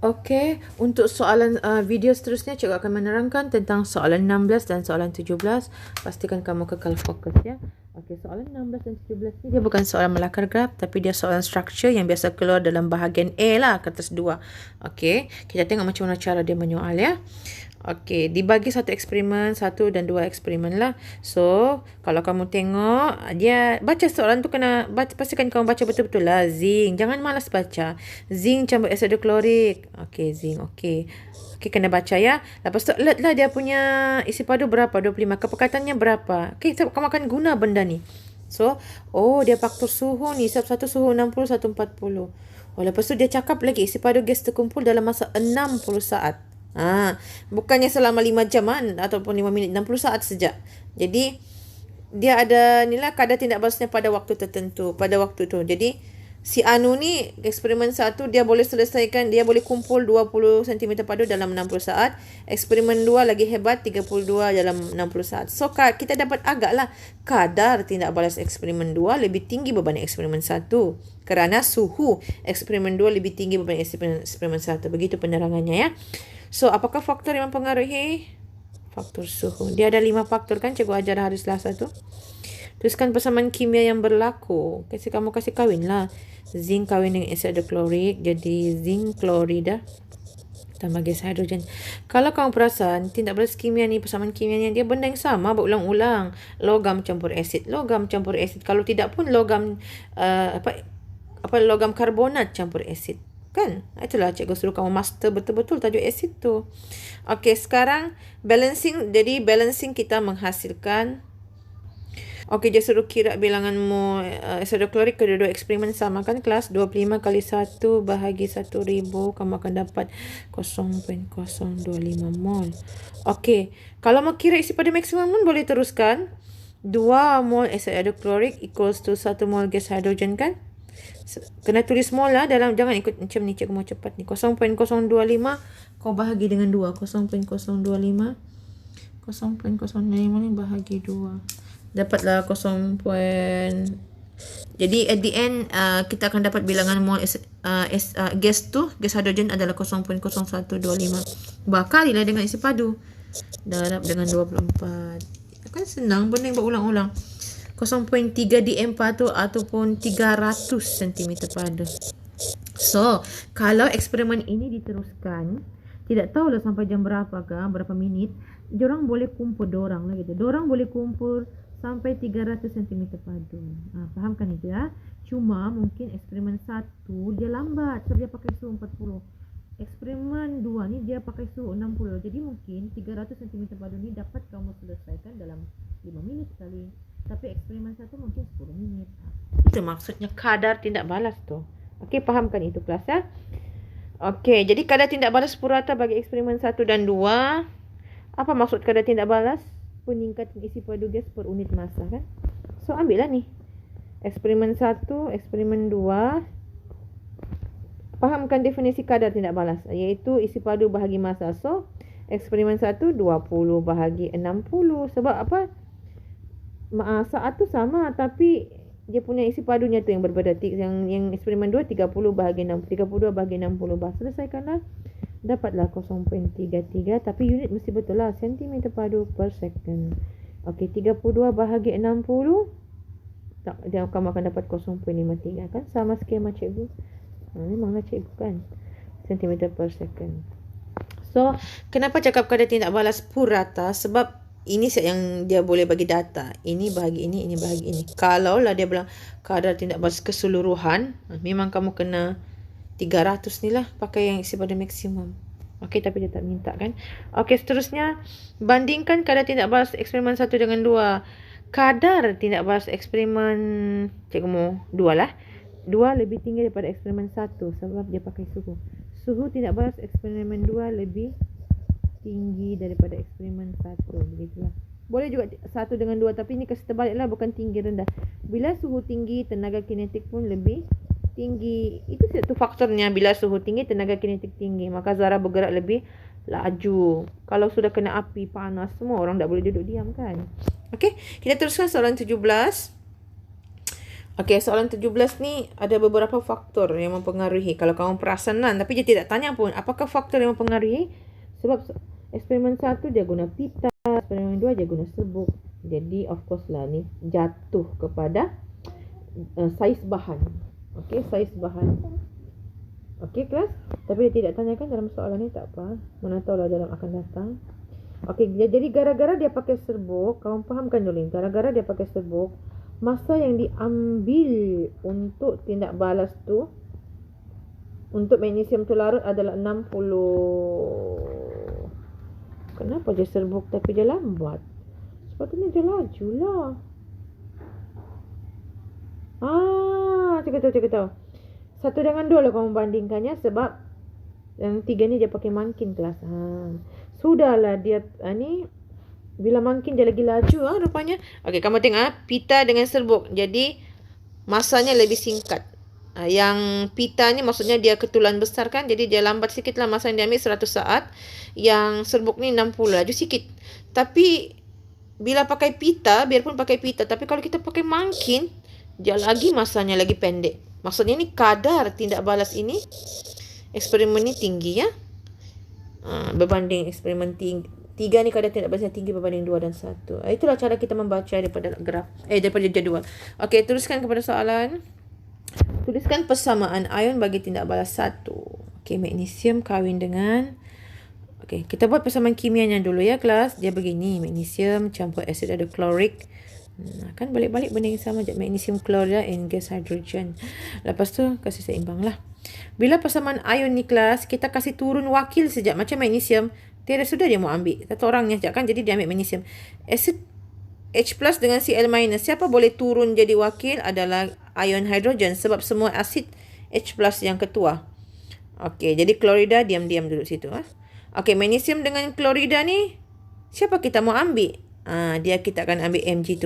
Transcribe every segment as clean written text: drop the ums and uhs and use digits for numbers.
Okey, untuk soalan video seterusnya, cikgu akan menerangkan tentang soalan 16 dan soalan 17. Pastikan kamu kekal fokus ya. Okey, soalan 16 dan 17 ni dia bukan soalan melakar graf, tapi dia soalan structure yang biasa keluar dalam bahagian A lah, kertas 2. Okey, kita tengok macam mana cara dia menyoal ya. Okey, dibagi satu eksperimen, satu dan dua eksperimen lah. So, kalau kamu tengok, dia baca soalan tu kena baca, pastikan kamu baca betul-betul lah. Zinc, jangan malas baca. Zinc campur asid hidroklorik. Okey, zinc. Okey. Okey, kena baca ya. Lepas tu alert lah dia punya isi padu berapa? 25. Kepekatannya berapa? Okey, kamu akan guna benda ni. So, dia faktor suhu ni. Satu suhu 60, satu 40. Lepas tu dia cakap lagi isi padu gas terkumpul dalam masa 60 saat. Bukannya selama 5 jam ataupun 5 minit, 60 saat saja. Jadi dia ada inilah kadar tindak balasnya pada waktu tertentu, pada waktu tu. Jadi si Anu ni eksperimen 1 dia boleh selesaikan, dia boleh kumpul 20 cm padu dalam 60 saat. Eksperimen 2 lagi hebat, 32 dalam 60 saat. So kita dapat agaklah kadar tindak balas eksperimen 2 lebih tinggi berbanding eksperimen 1 kerana suhu eksperimen 2 lebih tinggi berbanding eksperimen 1. Begitu penerangannya ya. So, apakah faktor yang mempengaruhi? Faktor suhu. Dia ada 5 faktor kan cikgu ajar hari Selasa tu. Tuliskan persamaan kimia yang berlaku. Kamu kasih kawin lah. Zinc kawin dengan asid hidroklorik. Jadi zinc klorida tambah gas hidrogen. Kalau kamu perasan, tindak balas kimia ni, persamaan kimianya dia benda yang sama berulang-ulang. Logam campur asid, logam campur asid. Kalau tidak pun logam logam karbonat campur asid. Kan? Itulah cikgu suruh kamu master betul-betul tajuk asid tu. Okey, sekarang balancing. Jadi balancing kita menghasilkan. Okey, dia suruh kira bilangan mol asid hidroklorik kedua-dua eksperimen sama kan kelas. 25 kali 1 bahagi 1000. Kamu akan dapat 0.025 mol. Okey, kalau mau kira isi pada maksimum pun boleh teruskan. 2 mol asid hidroklorik equals to 1 mol gas hidrogen kan? Kena tulis mol lah dalam, jangan ikut macam ni cikgu mau cepat ni. 0.025 kau bahagi dengan 2. 0.025 ni bahagi 2. Dapatlah 0. Jadi at the end kita akan dapat bilangan mol gas tu, gas hidrogen adalah 0.0125. Bakalilah dengan isi padu. Darab dengan 24. Kan senang benda yang berulang-ulang. 0.3 dm padu ataupun 300 cm padu. So, kalau eksperimen ini diteruskan, tidak tahulah sampai jam berapa ke, berapa minit, diorang boleh kumpul diorang lah gitu. Diorang boleh kumpul sampai 300 cm padu. Faham kan itu ya? Cuma mungkin eksperimen 1 dia lambat sebab dia pakai suhu 40. Eksperimen 2 ni dia pakai suhu 60. Jadi mungkin 300 cm padu ni dapat kamu selesaikan dalam 5 minit sekali. Tapi eksperimen 1 mungkin 10 minit. Itu maksudnya kadar tindak balas tu. Okey, fahamkan itu kelas ya? Okey, jadi kadar tindak balas purata bagi eksperimen 1 dan 2. Apa maksud kadar tindak balas? Peningkatan isi padu gas per unit massa kan? So, ambillah ni. Eksperimen 1, eksperimen 2. Fahamkan definisi kadar tindak balas, iaitu isi padu bahagi massa. So, eksperimen 1 20 bahagi 60. Sebab apa? Saat tu sama tapi dia punya isi padunya tu yang berbeza. Yang eksperimen 2 30 bahagi 60, 32 bahagi 60. Selesaikanlah. Dapatlah 0.33 tapi unit mesti betul lah, cm padu per second. Okey, 32 bahagi 60 kamu akan dapat 0.53 kan? Sama skema cikgu. Memanglah cikgu kan. Cm per second. So, kenapa cakap kadar tindak balas purata? Sebab ini yang dia boleh bagi data. Ini bahagi ini bahagi ini. Kalau lah dia bilang kadar tindak balas keseluruhan, memang kamu kena 300 ni lah, pakai yang isi pada maksimum. Okey, tapi dia tak minta kan. Okey, seterusnya bandingkan kadar tindak balas eksperimen 1 dengan 2. Kadar tindak balas eksperimen cikgu mau 2 lah. 2 lebih tinggi daripada eksperimen 1 sebab dia pakai suhu. Suhu tindak balas eksperimen 2 lebih tinggi daripada eksperimen 1. Begitulah. Boleh juga 1 dengan 2 tapi ini kasi terbaliklah, bukan tinggi rendah. Bila suhu tinggi, tenaga kinetik pun lebih tinggi. Itu satu faktornya. Bila suhu tinggi, tenaga kinetik tinggi, maka zarah bergerak lebih laju. Kalau sudah kena api panas, semua orang tak boleh duduk diam kan. Okey, kita teruskan soalan 17. Okey, soalan 17 ni ada beberapa faktor yang mempengaruhi. Kalau kamu perasan, tapi dia tidak tanya pun apakah faktor yang mempengaruhi. Sebab eksperimen 1 dia guna pita, eksperimen 2 dia guna serbuk. Jadi of course lah ni jatuh kepada saiz bahan. Okey, saiz bahan. Okey kelas. Tapi dia tidak tanyakan dalam soalan ni, tak apa. Mana tahulah dalam akan datang. Okey, jadi gara-gara dia pakai serbuk, kamu fahamkan dulu ni. Gara-gara dia pakai serbuk, masa yang diambil untuk tindak balas tu untuk magnesium tu larut adalah 60. Kenapa dia serbuk tapi dia lambat? Sepatutnya dia laju lah. Cakap tahu. 1 dengan 2 lah kamu bandingkannya, sebab yang 3 ni dia pakai mangkin kelas. Sudahlah dia ni bila mangkin dia lagi laju rupanya. Okey, kamu tengok pita dengan serbuk. Jadi masanya lebih singkat. Yang pita ni maksudnya dia ketulan besar kan. Jadi dia lambat sikit lah masa yang dia ambil 100 saat. Yang serbuk ni 60, laju sikit. Tapi bila pakai pita, biarpun pakai pita, tapi kalau kita pakai mangkin, dia lagi masanya lagi pendek. Maksudnya ni kadar tindak balas ini, eksperimen ni tinggi ya. Berbanding eksperimen 3 ni kadar tindak balasnya tinggi berbanding 2 dan 1. Itulah cara kita membaca daripada graf, daripada jadual. Okey, teruskan kepada soalan. Tuliskan persamaan ion bagi tindak balas 1. Okey, magnesium kahwin dengan... Okey, kita buat persamaan kimianya dulu ya kelas. Dia begini, magnesium campur asid hidroklorik. Kan balik-balik benda yang sama je, magnesium klorida and gas hydrogen. Lepas tu kasih seimbang lah. Bila persamaan ion ni kelas, kita kasih turun wakil sekejap. Macam magnesium, tiada sudah dia mau ambil. Satu orangnya sekejap kan, jadi dia ambil magnesium. Asid H plus dengan Cl minus. Siapa boleh turun jadi wakil adalah ion hidrogen. Sebab semua asid H plus yang ketua. Okey, jadi klorida diam-diam duduk situ. Okey, magnesium dengan klorida ni, siapa kita mau ambil? Dia kita akan ambil Mg2+.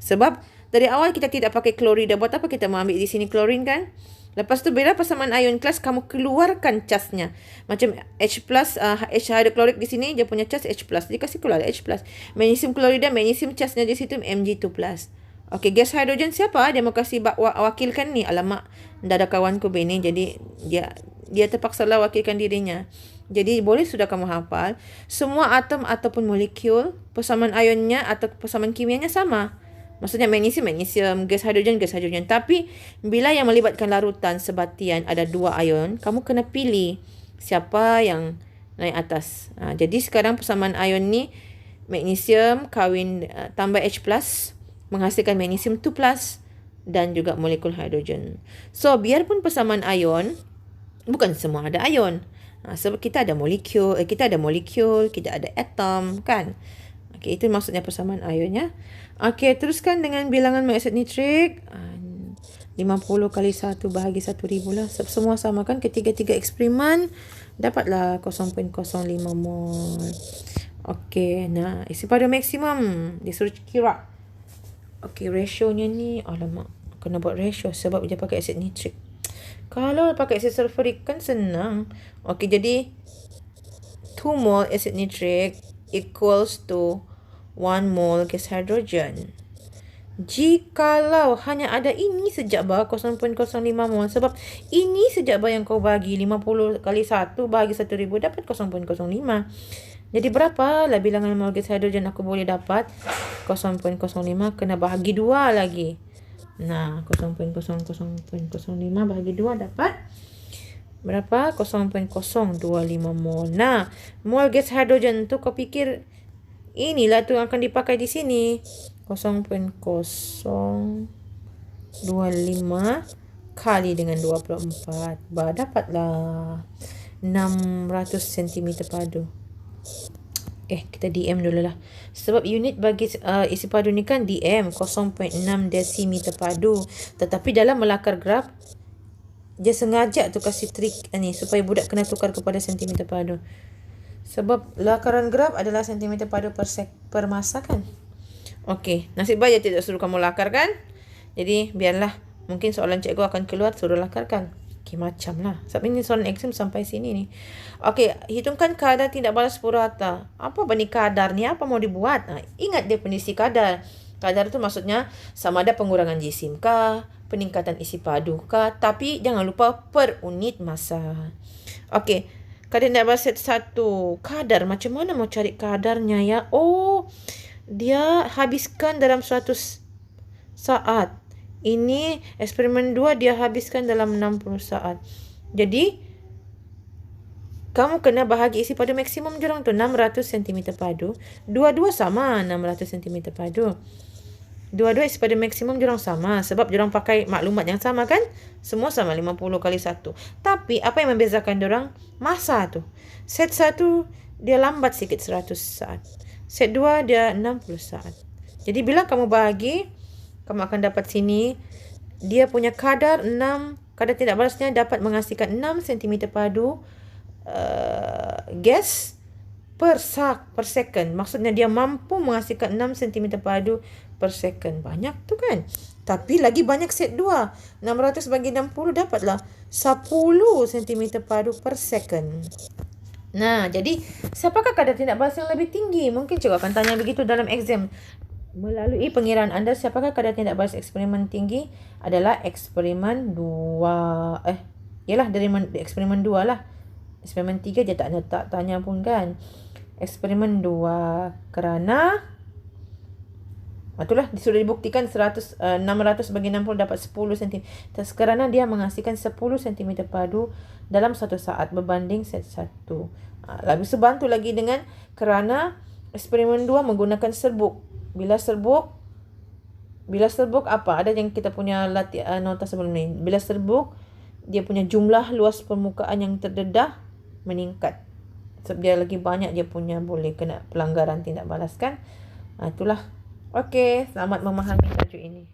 Sebab dari awal kita tidak pakai klorida. Buat apa kita mau ambil di sini klorin kan? Lepas tu bila persamaan ion kelas, kamu keluarkan casnya. Macam H+, H hidroklorik di sini, dia punya cas H+. Dia kasih keluar H+. Magnesium klorida, magnesium casnya di situ Mg2+. Okey, gas hidrogen siapa? Dia mau kasih wakilkan ni. Alamak, dah ada kawanku Beni. Jadi dia terpaksa lah wakilkan dirinya. Jadi boleh sudah kamu hafal, semua atom ataupun molekul, persamaan ionnya atau persamaan kimianya sama. Maksudnya magnesium, gas hidrogen. Tapi bila yang melibatkan larutan sebatian ada 2 ion, kamu kena pilih siapa yang naik atas. Jadi sekarang persamaan ion ni, magnesium kahwin tambah H+, menghasilkan magnesium 2+, dan juga molekul hidrogen. So biarpun persamaan ion, bukan semua ada ion. Sebab kita ada molekul, kita ada atom kan. Okey, itu maksudnya persamaan ionnya. Okey, teruskan dengan bilangan monoksid nitrik. 50 kali 1 bahagi 1000 lah. Semua sama kan, ketiga-tiga eksperimen dapatlah 0.05 mol. Okey, isi padu maksimum disuruh kira. Okey, rasionya ni alamak, kena buat rasio sebab dia pakai asid nitrik. Kalau pakai asid sulfurik kan senang. Okey, jadi 2 mol asid nitrik equals to 1 mol gas hydrogen. Jikalau hanya ada ini sejak 0.05 mol, sebab ini sejak yang kau bagi 50 kali 1 bahagi 1000 dapat 0.05. Jadi berapa lah bilangan mol gas hydrogen aku boleh dapat? 0.05 kena bahagi 2 lagi. 0.05 bahagi 2 dapat berapa? 0.025 mol. Mol gas hydrogen tu kau fikir inilah tu yang akan dipakai di sini. 0.025 kali dengan 24. Dapatlah 600 cm padu. Kita DM dulu lah. Sebab unit bagi isi padu ni kan DM, 0.6 desimeter padu. Tetapi dalam melakar graf, dia sengaja tu kasih trik ni supaya budak kena tukar kepada sentimeter padu. Sebab lakaran graf adalah sentimeter padu per masa kan. Okey, nasib baik dia tidak suruh kamu lakar kan. Jadi biarlah, mungkin soalan cikgu akan keluar suruh lakarkan. Macam lah. Sebab ini soalan exam sampai sini ni. Okey, hitungkan kadar tindak balas purata. Apa bani kadar ni? Apa mau dibuat? Ingat dia pendisi kadar. Kadar itu maksudnya sama ada pengurangan jisim kah, peningkatan isi padu kah, tapi jangan lupa per unit massa. Okey, kadar tidak balas set 1. Kadar, macam mana mau cari kadarnya ya? Oh, dia habiskan dalam 100 saat. Ini eksperimen 2 dia habiskan dalam 60 saat. Jadi, kamu kena bahagi isi padu maksimum jurang tu 600 cm padu. Dua-dua sama 600 cm padu. Dua-dua isi padu maksimum jurang sama sebab jurang pakai maklumat yang sama kan? Semua sama 50 kali 1. Tapi apa yang membezakan jurang? Masa tu. Set 1 dia lambat sikit 100 saat. Set 2 dia 60 saat. Jadi bila kamu bahagi, kamu akan dapat sini dia punya kadar 6, kadar tidak balasnya dapat menghasilkan 6 cm padu gas per second. Maksudnya dia mampu menghasilkan 6 cm padu per second. Banyak tu kan? Tapi lagi banyak set 2. 600 bagi 60 dapatlah 10 cm padu per second. Nah, jadi siapakah kadar tindak balas yang lebih tinggi? Mungkin cikgu akan tanya begitu dalam exam. Melalui pengiraan anda, siapakah kadar tindak balas eksperimen tinggi? Adalah eksperimen 2. Yalah, dari eksperimen 2 lah. Eksperimen 3 dia tak tanya pun kan. Eksperimen 2 kerana itulah sudah dibuktikan 600 bagi 60 dapat 10 cm. Kerana dia menghasilkan 10 cm padu dalam 1 saat berbanding set 1. Lebih sebantu lagi dengan kerana eksperimen 2 menggunakan serbuk. Bila serbuk apa? Ada yang kita punya latihan nota sebelum ni. Bila serbuk, dia punya jumlah luas permukaan yang terdedah meningkat. Sebab dia lagi banyak, dia punya boleh kena pelanggaran tindak balas kan. Itulah. Okey, selamat memahami tajuk ini.